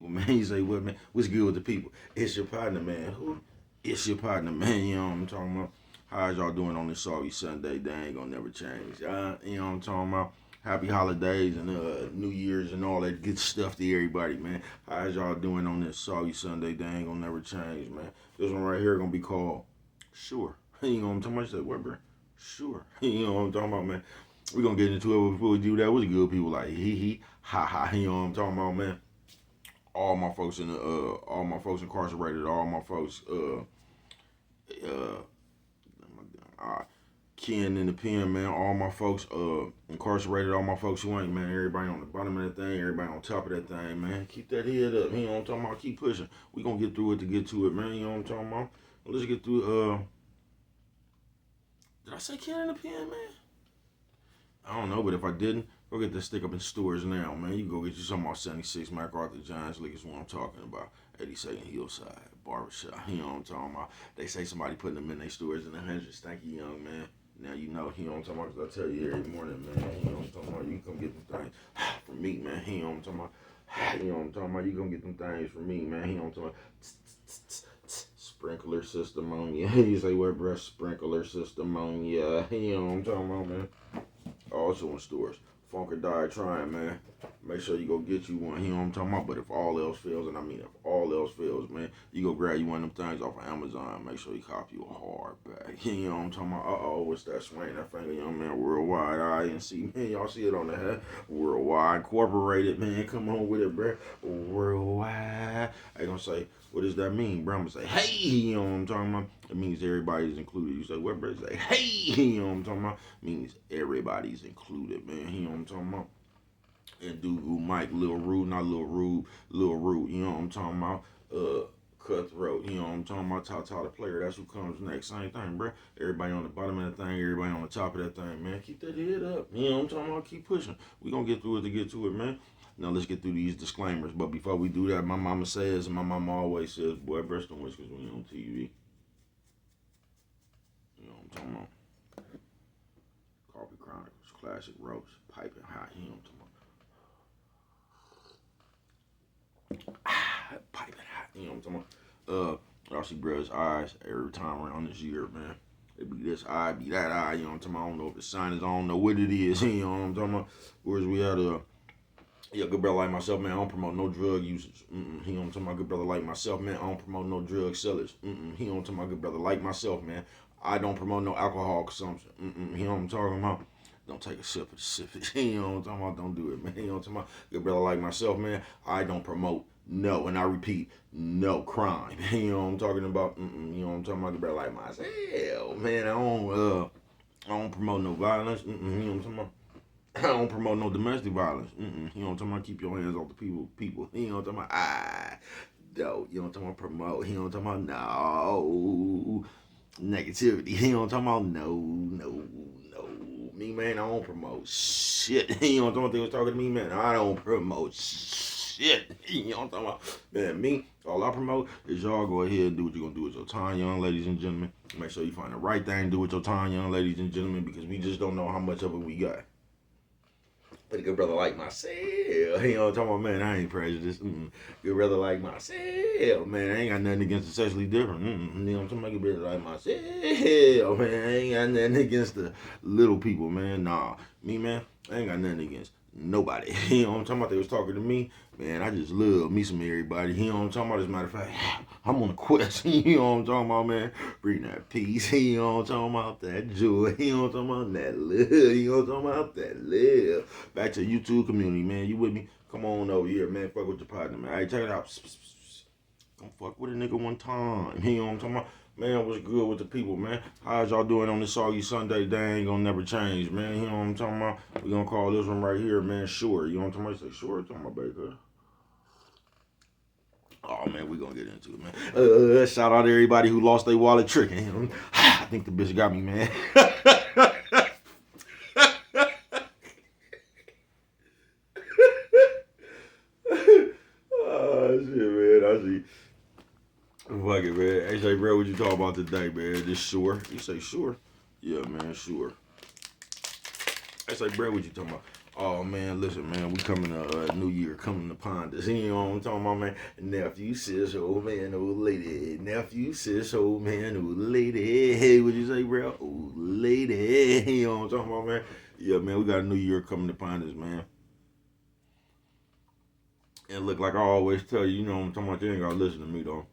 Man, you say, what, man? What's good with the people? It's your partner, man. Who? It's your partner, man. You know what I'm talking about? How's y'all doing on this soggy Sunday? They ain't gonna never change. You know what I'm talking about? Happy holidays and New Year's and all that good stuff to everybody, man. How's y'all doing on this soggy Sunday? They ain't gonna never change, man. This one right here gonna be called Sure. You know what I'm talking about? You say, what, bro? Sure. You know what I'm talking about, man? We gonna get into it before we do that. What's good, people? Like, hee hee, ha ha. You know what I'm talking about, man? All my folks incarcerated, all my folks uh kin in the pen, man, all my folks incarcerated, all my folks who ain't, man, everybody on the bottom of that thing, everybody on top of that thing, man. Keep that head up. You know what I'm talking about? Keep pushing. We gonna get through it to get to it, man. You know what I'm talking about? Let's get through did I say kin in the pen, man? I don't know, but if I didn't, go get this stick up in stores now, man. You can go get you some more 76 MacArthur Giants League is what I'm talking about. 82nd Hillside Barbershop. You know what I'm talking about? They say somebody putting them in their stores in the hundreds. Thank you, young man. Now you know what I'm talking about, because I tell you every morning, man. You know what I'm talking about? You come get them things from me, man. You know what I'm talking about? You know what I'm talking about? You come get them things from me, man. You know what I'm talking about? Sprinkler system on you. You say, what, bruh? Sprinkler system on you. You know what I'm talking about, man? Also in stores. Funk or Die Trying, man. Make sure you go get you one. You know what I'm talking about? But if all else fails, and I mean if all else fails, man, you go grab you one of them things off of Amazon. Make sure you copy you a hardback. You know what I'm talking about? What's that swing? That finger, young man. Worldwide INC. Man, y'all see it on the head. Worldwide Incorporated, man. Come on with it, bro. Worldwide. I gonna say, what does that mean, bro? I'm gonna say, hey, you know what I'm talking about? It means everybody's included. You say, what, bro? Say, hey, you know what I'm talking about? It means everybody's included, man. You know what I'm talking about? And dude who Mike, Lil Rude, not Lil Rude, Lil Rude, you know what I'm talking about? Cutthroat, you know what I'm talking about? Tata the player, that's who comes next. Same thing, bro. Everybody on the bottom of that thing, everybody on the top of that thing, man. Keep that head up. You know what I'm talking about? Keep pushing. We gonna get through it to get to it, man. Now let's get through these disclaimers. But before we do that, my mama says, and my mama always says, boy, breast and whiskers when you're on TV. You know what I'm talking about? Coffee Chronicles, classic roast, piping hot. You know what I'm talking about? Piping hot. You know what I'm talking about? Y'all see bruh's eyes every time around this year, man. It be this eye, be that eye. You know what I'm talking about? I don't know if the sign is, I don't know what it is. You know what I'm talking about? Whereas we had yeah, good brother like myself, man, I don't promote no drug users. You know what I'm talking about? Good brother like myself, man, I don't promote no drug sellers. You know what I'm talking about? Good brother like myself, man, I don't promote no alcohol consumption. You know what I'm talking about? Don't take a sip of the sip. You know what I'm talking about? Don't do it, man. You know what I'm talking about? Good brother like myself, man, I don't promote no, and I repeat, no crime. You know what I'm talking about? You know what I'm talking about? Good brother like myself, man, I don't promote no violence. You know what I'm talking about? I don't promote no domestic violence. You know what I'm talking about? Keep your hands off the people. You know what I'm talking about? No. You know what I'm talking about? Promote. You know what I'm talking about? No. Negativity. You know what I'm talking about? No. Me, man, I don't promote shit. You know what I'm talking about? They was talking to me, man. I don't promote shit. You know what I'm talking about? Man, me, all I promote is y'all go ahead and do what you're going to do with your time, young ladies and gentlemen. Make sure you find the right thing to do with your time, young ladies and gentlemen, because we just don't know how much of it we got. But a good brother like myself, you know what I'm talking about, man, I ain't prejudiced. Good brother like myself, man, I ain't got nothing against the sexually different. You know what I'm talking about? Good brother like myself, man, I ain't got nothing against the little people, man. Nah, me, man, I ain't got nothing against nobody. You know what I'm talking about? They was talking to me, man, I just love me some everybody. You know what I'm talking about? As a matter of fact, I'm on a quest. You know what I'm talking about, man? Bring that peace. You know what I'm talking about? That joy. You know what I'm talking about? That love. You know what I'm talking about? That love. Back to YouTube community, man. You with me? Come on over here, man. Fuck with your partner, man. Hey, check it out. Come fuck with a nigga one time. You know what I'm talking about? Man, what's good with the people, man? How's y'all doing on this soggy Sunday? They ain't gonna never change, man. You know what I'm talking about? We gonna call this one right here, man, Sure. You know what I'm talking about? Say Sure. Talking about baby. Oh man, we gonna get into it, man. Shout out to everybody who lost their wallet tricking. I think the bitch got me, man. Oh shit, man. I see. Fuck it, man. Hey, say, bro, what you talking about today, man? This Sure. You say Sure? Yeah, man, Sure. I say, bro, what you talking about? Oh man, listen, man, we coming to New Year, coming upon us. You know what I'm talking about, man? Nephew, sis, old man, old lady. Nephew, sis, old man, old lady. Hey, what you say, bro? Old lady. You know what I'm talking about, man? Yeah, man, we got a New Year coming upon us, man. And look, like I always tell you, you know what I'm talking about. You ain't gotta listen to me though.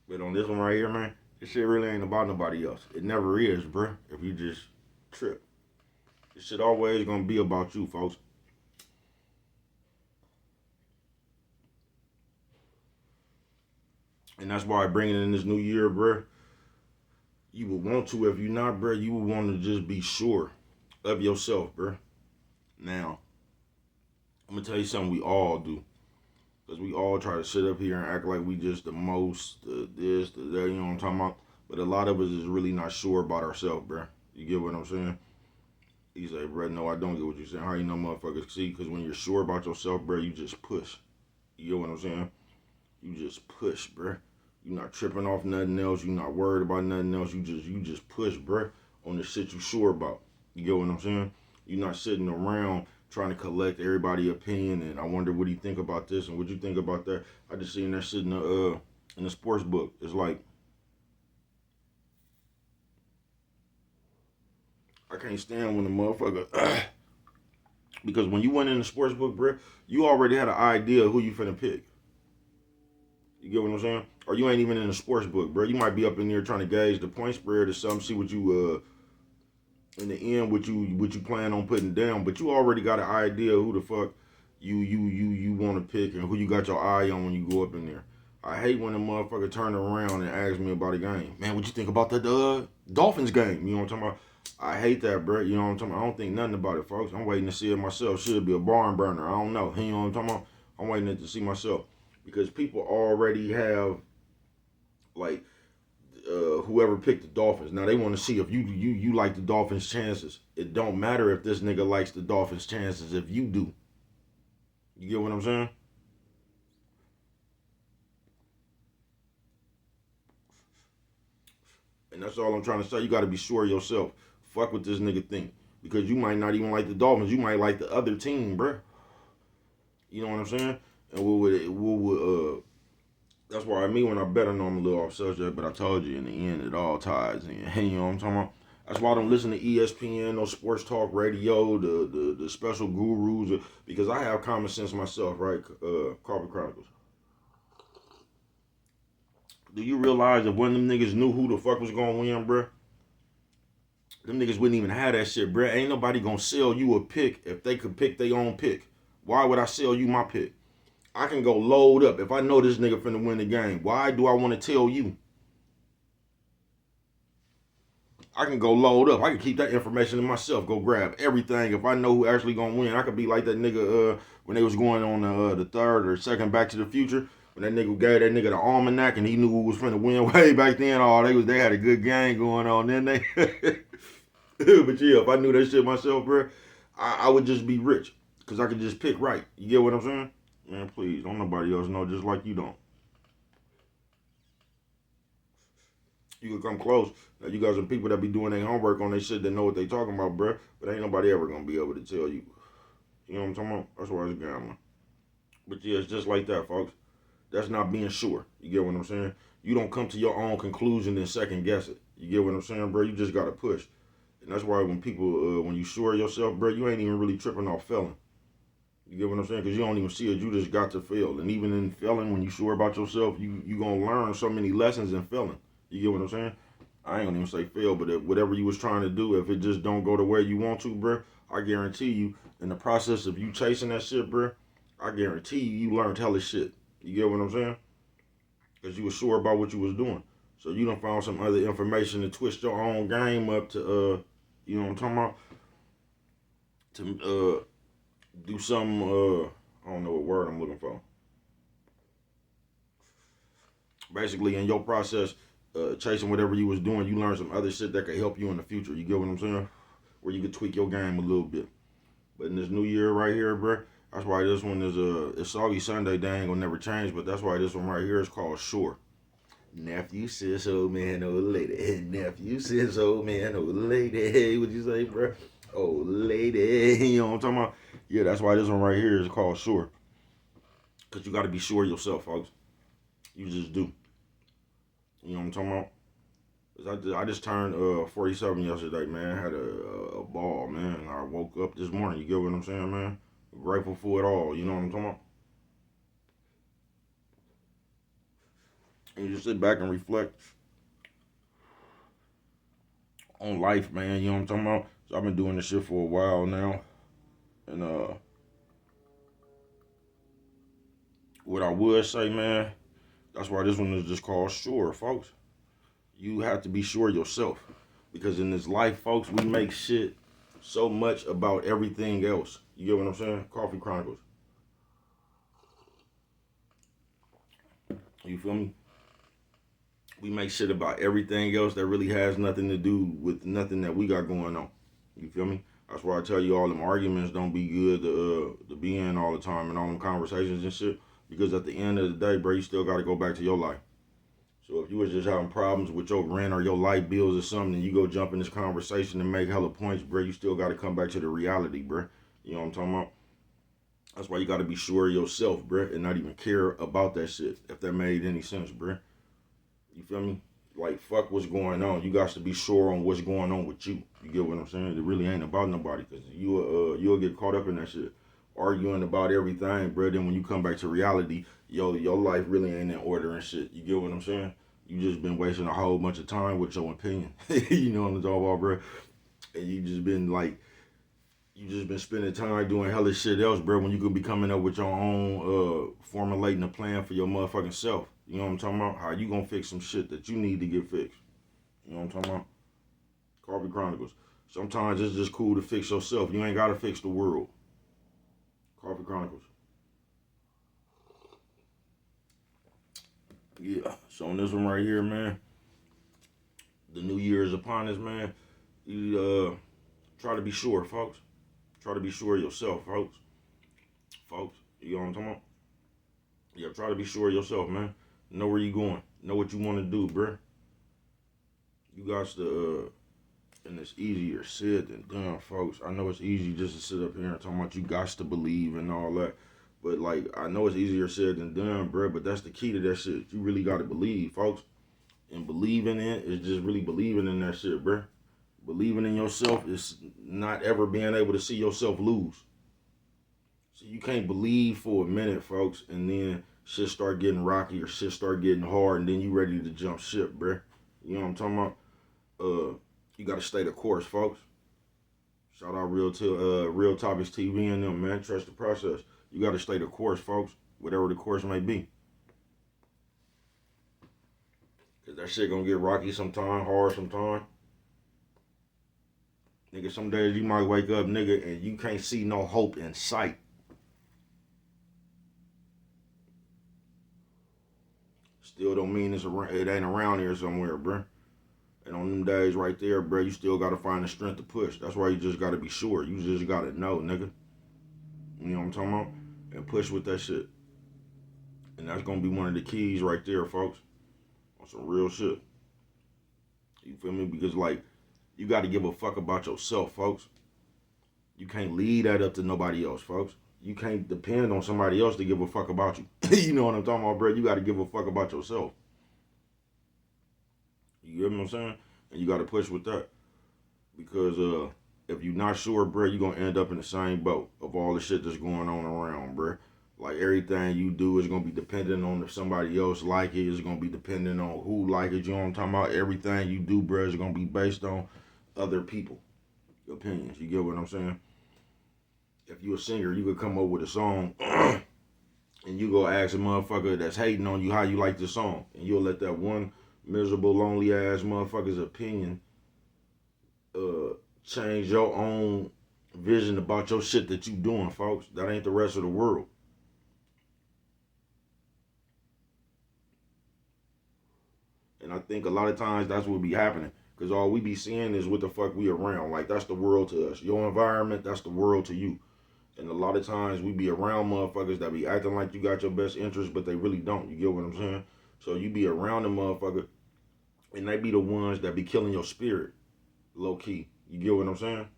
But on this one right here, man, this shit really ain't about nobody else. It never is, bro. If you just trip, this shit always gonna be about you, folks. And that's why bringing in this new year, bro, you would want to. If you're not, bro, you would want to just be sure of yourself, bro. Now, I'm gonna tell you something we all do. Because we all try to sit up here and act like we just the most, this, the that, you know what I'm talking about? But a lot of us is really not sure about ourselves, bro. You get what I'm saying? You say, bro, no, I don't get what you're saying. How you know motherfuckers see? Because when you're sure about yourself, bro, you just push. You get what I'm saying? You just push, bro. You're not tripping off nothing else. You're not worried about nothing else. You just push, bro, on the shit you sure about. You get what I'm saying? You're not sitting around trying to collect everybody's opinion and I wonder what he think about this and what you think about that. I just seen that shit in the sports book. It's like I can't stand when the motherfucker because when you went in the sports book, bro, you already had an idea of who you finna pick. You get what I'm saying? Or you ain't even in the sports book, bro. You might be up in there trying to gauge the point spread or something, see what you in the end what you plan on putting down, but you already got an idea of who the fuck you want to pick and who you got your eye on when you go up in there. I hate when a motherfucker turn around and ask me about a game. Man, what you think about the Dolphins game? You know what I'm talking about? I hate that, bro. You know what I'm talking about? I don't think nothing about it, folks. I'm waiting to see it myself. Should be a barn burner. I don't know. You know what I'm talking about? I'm waiting to see myself because people already have like whoever picked the Dolphins. Now they want to see if you like the Dolphins' chances. It don't matter if this nigga likes the Dolphins' chances if you do. You get what I'm saying? And that's all I'm trying to say. You got to be sure of yourself. Fuck what this nigga think because you might not even like the Dolphins. You might like the other team, bruh. You know what I'm saying? And that's why me when I bet I know I'm a little off subject, but I told you in the end it all ties in. You know what I'm talking about? That's why I don't listen to ESPN, no sports talk radio, the special gurus, because I have common sense myself, right? Carpet Chronicles. Do you realize that when them niggas knew who the fuck was gonna win, bruh? Them niggas wouldn't even have that shit, bruh. Ain't nobody gonna sell you a pick if they could pick their own pick. Why would I sell you my pick? I can go load up. If I know this nigga finna win the game, why do I want to tell you? I can go load up. I can keep that information to myself. Go grab everything. If I know who actually gonna win, I could be like that nigga when they was going on the third or second Back to the Future. When that nigga gave that nigga the almanac and he knew who was finna win way back then. Oh, they had a good game going on. Then they, but yeah, if I knew that shit myself, bro, I would just be rich because I could just pick right. You get what I'm saying? Man, please don't nobody else know just like you don't. You can come close. Now, you guys are people that be doing their homework on their shit that know what they talking about, bruh. But ain't nobody ever gonna be able to tell you. You know what I'm talking about? That's why it's gambling. But yeah, it's just like that, folks. That's not being sure. You get what I'm saying? You don't come to your own conclusion and second guess it. You get what I'm saying, bro? You just gotta push. And that's why when people, when you sure of yourself, bro, you ain't even really tripping off failing. You get what I'm saying? Because you don't even see it. You just got to fail. And even in failing, when you sure about yourself, you gonna learn so many lessons in failing. You get what I'm saying? I ain't gonna even say fail, but if whatever you was trying to do, if it just don't go the way you want to, bro, I guarantee you, in the process of you chasing that shit, bro, I guarantee you learned hella shit. You get what I'm saying? Because you was sure about what you was doing. So you done found some other information to twist your own game up to, you know what I'm talking about? To do some, I don't know what word I'm looking for. Basically, in your process, chasing whatever you was doing, you learned some other shit that could help you in the future. You get what I'm saying? Where you could tweak your game a little bit. But in this new year right here, bro, that's why this one is it's soggy Sunday. They ain't gonna never change. But that's why this one right here is called Sure. Nephew says, old man, old lady. Nephew says, old man, old lady. Hey, what you say, bro? Oh, lady. You know what I'm talking about? Yeah, that's why this one right here is called Sure. Because you got to be sure yourself, folks. You just do. You know what I'm talking about? 'Cause I just turned 47 yesterday, man. Had a ball, man. I woke up this morning. You get what I'm saying, man? Grateful for it all. You know what I'm talking about? And you just sit back and reflect on life, man. You know what I'm talking about? So I've been doing this shit for a while now. And what I would say, man, that's why this one is just called Sure, folks. You have to be sure yourself. Because in this life, folks, we make shit so much about everything else. You get what I'm saying? Coffee Chronicles. You feel me? We make shit about everything else that really has nothing to do with nothing that we got going on. You feel me? That's why I tell you all them arguments don't be good to be in all the time and all them conversations and shit. Because at the end of the day, bro, you still got to go back to your life. So if you was just having problems with your rent or your light bills or something, and you go jump in this conversation and make hella points, bro, you still got to come back to the reality, bro. You know what I'm talking about? That's why you got to be sure of yourself, bro, and not even care about that shit, if that made any sense, bro. You feel me? Like, fuck what's going on. You got to be sure on what's going on with you. You get what I'm saying? It really ain't about nobody, because you'll get caught up in that shit. Arguing about everything, bro. Then when you come back to reality, your life really ain't in order and shit. You get what I'm saying? You just been wasting a whole bunch of time with your opinion. You know what I'm talking about, bro? And you just been spending time doing hella shit else, bro, when you could be coming up with your own, formulating a plan for your motherfucking self. You know what I'm talking about? How you gonna fix some shit that you need to get fixed. You know what I'm talking about? Coffee Chronicles. Sometimes it's just cool to fix yourself. You ain't gotta fix the world. Coffee Chronicles. Yeah. So on this one right here, man, the new year is upon us, man. You try to be sure, folks. Try to be sure of yourself, folks. Folks, you know what I'm talking about? Yeah, try to be sure of yourself, man. Know where you going. Know what you want to do, bruh. You got to, and it's easier said than done, folks. I know it's easy just to sit up here and talk about you got to believe and all that. But, like, I know it's easier said than done, bruh, but that's the key to that shit. You really got to believe, folks. And believing in it is just really believing in that shit, bruh. Believing in yourself is not ever being able to see yourself lose. So you can't believe for a minute, folks, and then shit start getting rocky or shit start getting hard, and then you ready to jump ship, bruh. You know what I'm talking about? You gotta stay the course, folks. Shout out Real Topics TV and them, man. Trust the process. You gotta stay the course, folks. Whatever the course may be. Cause that shit gonna get rocky sometime, hard sometime. Nigga, some days you might wake up, nigga, and you can't see no hope in sight. Still don't mean it ain't around here somewhere, bruh. And on them days right there, bruh, you still gotta find the strength to push. That's why you just gotta be sure. You just gotta know, nigga. You know what I'm talking about? And push with that shit. And that's gonna be one of the keys right there, folks. On some real shit. You feel me? Because, like, you gotta give a fuck about yourself, folks. You can't leave that up to nobody else, folks. You can't depend on somebody else to give a fuck about you. You know what I'm talking about, bro? You gotta give a fuck about yourself. You get what I'm saying? And you gotta push with that. Because if you're not sure, bro, you're gonna end up in the same boat of all the shit that's going on around, bro. Like, everything you do is gonna be dependent on if somebody else like it. It's gonna be dependent on who like it. You know what I'm talking about? Everything you do, bro, is gonna be based on other people opinions. You get what I'm saying? If you a singer, you could come up with a song and you go ask a motherfucker that's hating on you how you like the song, and you'll let that one miserable, lonely ass motherfucker's opinion change your own vision about your shit that you doing, folks. That ain't the rest of the world. And I think a lot of times that's what be happening. Because all we be seeing is what the fuck we around. Like, that's the world to us. Your environment, that's the world to you. And a lot of times we be around motherfuckers that be acting like you got your best interest, but they really don't. You get what I'm saying? So you be around the motherfucker, and they be the ones that be killing your spirit, low key. You get what I'm saying?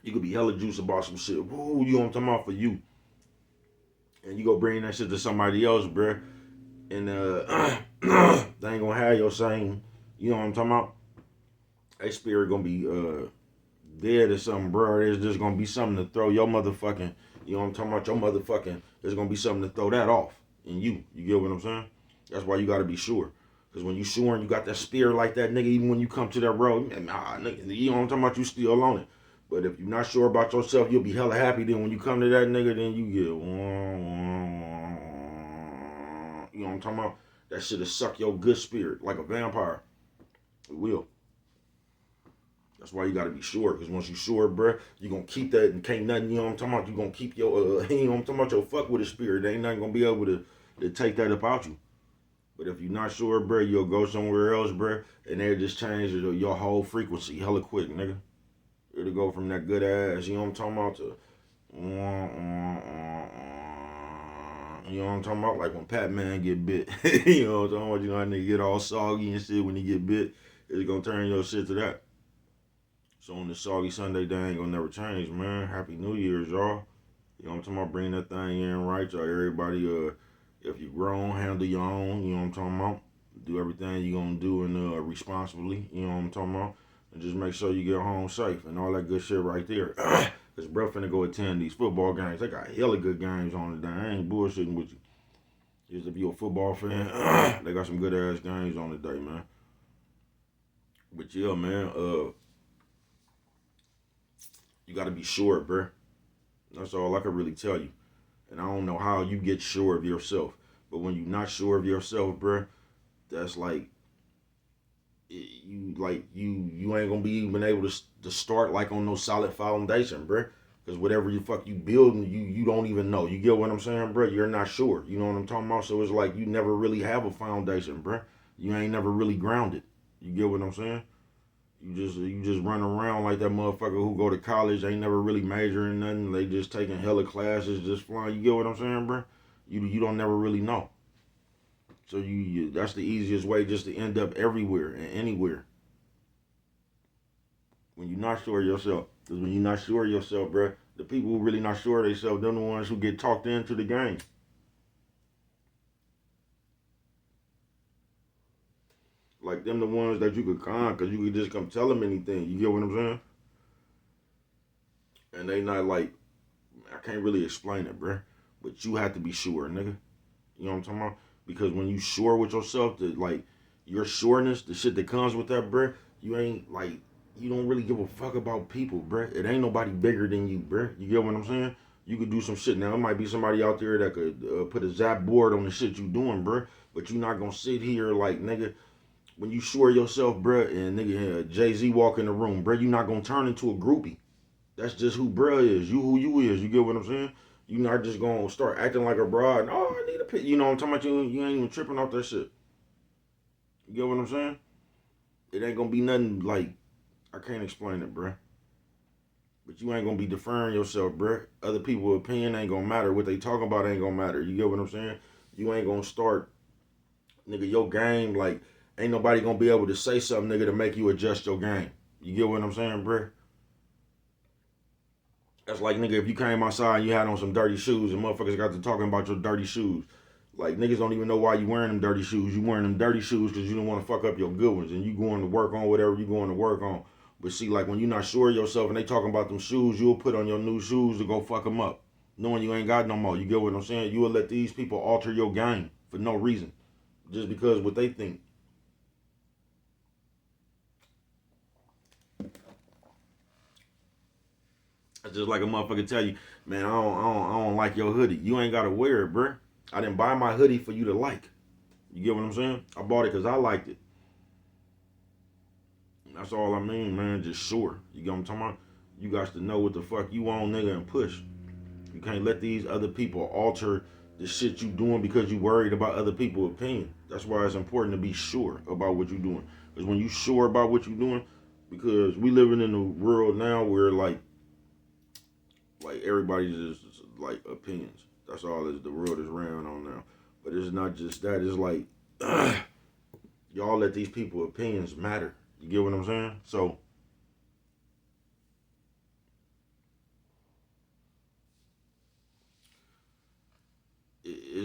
You could be hella juice about some shit. Woo, you know what I'm talking about for you. And you go bring that shit to somebody else, bruh. And they ain't gonna have your same, you know what I'm talking about? That spirit gonna be dead or something, bro. There's just gonna be something to throw your motherfucking, you know what I'm talking about? Your motherfucking, there's gonna be something to throw that off in you. You get what I'm saying? That's why you gotta be sure. Because when you sure and you got that spirit like that, nigga, even when you come to that road, nigga, you know what I'm talking about? You still on it. But if you're not sure about yourself, you'll be hella happy. Then when you come to that nigga, then you get, you know what I'm talking about? That shit'll suck your good spirit like a vampire. It will. That's why you gotta be sure, because once you sure, bruh, you gonna keep that and can't nothing, you know what I'm talking about? You gonna keep your, you know what I'm talking about, your fuck with the spirit. There ain't nothing gonna be able to take that about you. But if you're not sure, bruh, you'll go somewhere else, bruh, and they'll just change your whole frequency hella quick, nigga. It'll go from that good ass, you know what I'm talking about, to, you know what I'm talking about? Like when Pat-Man get bit, you know what I'm talking about? You know how they get all soggy and shit when he get bit? It's gonna turn your shit to that. So on this soggy Sunday, they ain't gonna never change, man. Happy New Year's, y'all. You know what I'm talking about? Bring that thing in right, y'all. Everybody, if you grown, handle your own. You know what I'm talking about? Do everything you gonna do and responsibly. You know what I'm talking about? And just make sure you get home safe and all that good shit right there. Cause bro finna go attend these football games. They got hella good games on today. I ain't bullshitting with you. Just if you a football fan, they got some good ass games on today, man. But yeah, man, you gotta be sure, bruh. That's all I can really tell you. And I don't know how you get sure of yourself. But when you're not sure of yourself, bruh, that's like you ain't gonna be even able to start like on no solid foundation, bruh. Cause whatever you fuck you building, you don't even know. You get what I'm saying, bruh? You're not sure. You know what I'm talking about? So it's like you never really have a foundation, bruh. You ain't never really grounded. You get what I'm saying? You just run around like that motherfucker who go to college, ain't never really majoring nothing. They just taking hella classes, just flying. You get what I'm saying, bro? You don't never really know. So you that's the easiest way just to end up everywhere and anywhere. When you're not sure of yourself, because when you're not sure of yourself, bro, the people who really not sure of themselves, they're the ones who get talked into the game. Like them the ones that you could con, because you could just come tell them anything. You get what I'm saying? And they not like, I can't really explain it, bruh. But you have to be sure, nigga. You know what I'm talking about? Because when you sure with yourself, that like your sureness, the shit that comes with that, bruh, you ain't like, you don't really give a fuck about people, bruh. It ain't nobody bigger than you, bruh. You get what I'm saying? You could do some shit. Now, it might be somebody out there that could put a zap board on the shit you doing, bruh. But you not gonna sit here like, nigga, when you sure yourself, bruh, and nigga, Jay-Z walk in the room, bruh, you not gonna turn into a groupie. That's just who bruh is. You who you is. You get what I'm saying? You not just gonna start acting like a broad. Oh, I need a pit. You know what I'm talking about? You ain't even tripping off that shit. You get what I'm saying? It ain't gonna be nothing like, I can't explain it, bruh. But you ain't gonna be deferring yourself, bruh. Other people's opinion ain't gonna matter. What they talking about ain't gonna matter. You get what I'm saying? You ain't gonna start, nigga, your game, like, ain't nobody gonna be able to say something, nigga, to make you adjust your game. You get what I'm saying, bruh? That's like, nigga, if you came outside and you had on some dirty shoes and motherfuckers got to talking about your dirty shoes. Like, niggas don't even know why you wearing them dirty shoes. You wearing them dirty shoes because you don't want to fuck up your good ones. And you going to work on whatever you going to work on. But see, like, when you're not sure of yourself and they talking about them shoes, you'll put on your new shoes to go fuck them up. Knowing you ain't got no more. You get what I'm saying? You will let these people alter your game for no reason. Just because what they think. It's just like a motherfucker tell you, man, I don't like your hoodie. You ain't gotta wear it, bruh. I didn't buy my hoodie for you to like. You get what I'm saying? I bought it because I liked it. That's all I mean, man. Just sure. You get what I'm talking about? You got to know what the fuck you want, nigga, and push. You can't let these other people alter the shit you doing because you worried about other people's opinion. That's why it's important to be sure about what you're doing. Because when you sure about what you're doing, because we living in a world now where like everybody's just like opinions. That's all the world is ran on now. But it's not just that. It's like y'all let these people opinions matter. You get what I'm saying? So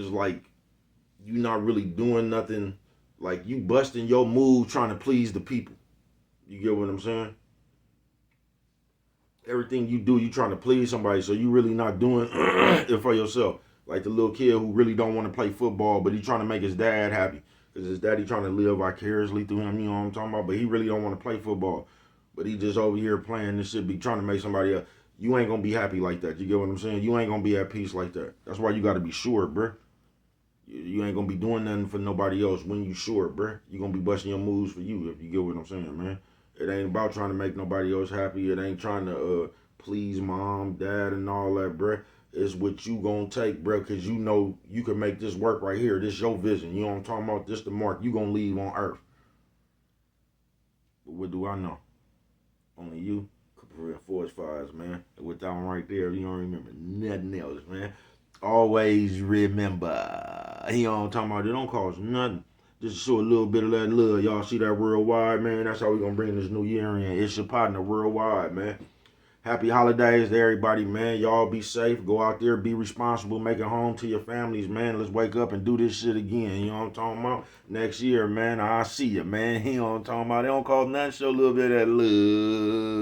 it's like you not really doing nothing. Like you busting your move trying to please the people. You get what I'm saying? Everything you do, you trying to please somebody, so you really not doing it for yourself. Like the little kid who really don't want to play football, but he trying to make his dad happy because his daddy trying to live vicariously through him. You know what I'm talking about? But he really don't want to play football, but he just over here playing this shit, be trying to make somebody else. You ain't gonna be happy like that. You get what I'm saying? You ain't gonna be at peace like that. That's why you got to be sure, bruh. You ain't gonna be doing nothing for nobody else when you short, bruh. You gonna be busting your moves for you, if you get what I'm saying, man. It ain't about trying to make nobody else happy. It ain't trying to please mom, dad, and all that, bruh. It's what you gonna take, bruh, because you know you can make this work right here. This your vision. You know what I'm talking about? This the mark you gonna leave on earth. But what do I know? Only you could prevent forest fires, man. And with that one right there, you don't remember nothing else, man. Always remember. You know what I'm talking about? It don't cost nothing. Just to show a little bit of that love. Y'all see that worldwide, man? That's how we gonna bring this new year in. It's your partner worldwide, man. Happy holidays to everybody, man. Y'all be safe. Go out there, be responsible, make it home to your families, man. Let's wake up and do this shit again. You know what I'm talking about? Next year, man, I'll see you, man. You know what I'm talking about? It don't cost nothing. Show a little bit of that love.